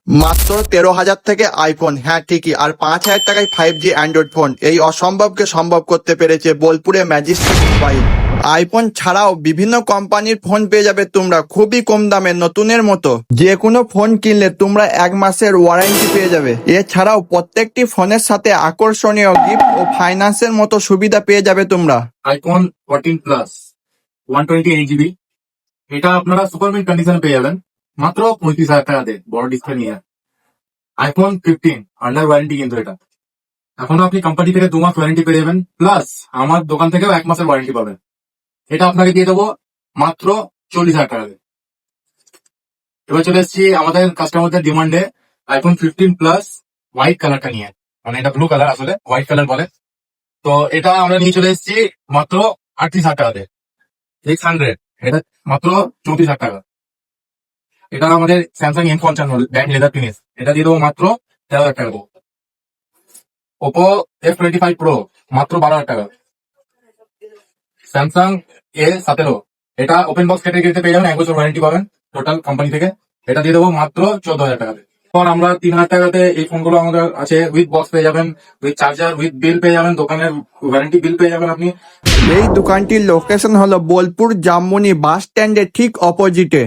মাত্র 13,000 থেকে আইফোন, হ্যাঁ ঠিকই, আর 5,000 টাকায় 5G অ্যান্ড্রয়েড ফোন। এই অসম্ভবকে সম্ভব করতে পেরেছে বোলপুরে ম্যাজিস্ট্রেট মোবাইল। আইফোন ছাড়াও বিভিন্ন কোম্পানির ফোন পেয়ে যাবে তোমরা খুবই কম দামে নতুনের মতো। যে কোনো ফোন কিনলে তোমরা 1 মাসের ওয়ারেন্টি পেয়ে যাবে। এছাড়াও প্রত্যেকটি ফোনের সাথে আকর্ষণীয় গিফট ও ফাইন্যান্সের মতো সুবিধা পেয়ে যাবে তোমরা। আইফোন 14 প্লাস 128 GB, এটা আপনারা সুপার মিন্ট কন্ডিশনে পেয়ে যাবেন মাত্র 35,000 টাকা দিয়ে, বড় ডিসপ্লে নিয়ে। আইফোন 15 আন্ডার ওয়ারেন্টি, কিন্তু এটা এখনো আপনি কোম্পানি থেকে 2 মাস ওয়ারেন্টি পেয়ে যাবেন, প্লাস আমার দোকান থেকেও 1 মাসের ওয়ারেন্টি পাবেন। এটা আপনাকে দিয়ে দেবো মাত্র 40,000 টাকা দিয়ে। এবার চলে এসেছি আমাদের কাস্টমারদের ডিমান্ডে আইফোন 15 প্লাস হোয়াইট কালারটা নিয়ে, মানে এটা ব্লু কালার, আসলে হোয়াইট কালার বলে। তো এটা আমরা নিয়ে চলে এসেছি মাত্র 38,000 টাকা দিয়ে। 600, এটা মাত্র 34,000 টাকা। এটা আমাদের Samsung M55 band leather finish, এটা দিয়ে দেবো মাত্র 13,000 টাকা দেবো। ওপো F25 প্রো মাত্র 12,000 টাকা। স্যামসাং A17, এটা ওপেন বক্স ক্যাটাগরিতে পেয়ে যাবেন, 1 বছর ওয়ারেন্টি পাবেন টোটাল কোম্পানি থেকে। এটা দিয়ে দেবো মাত্র 14,000 টাকা। পর আমরা 3,000 টাকাতে এই ফোনগুলো আমাদের আছে, উইথ বক্স পেয়ে যাবেন, উইথ চার্জার, উইথ বিল পেয়ে যাবেন, দোকানের ওয়ারেন্টি বিল পেয়ে যাবেন আপনি। এই দোকানটির লোকেশন হলো বোলপুর জামমনি বাস স্ট্যান্ডের ঠিক অপোজিটে।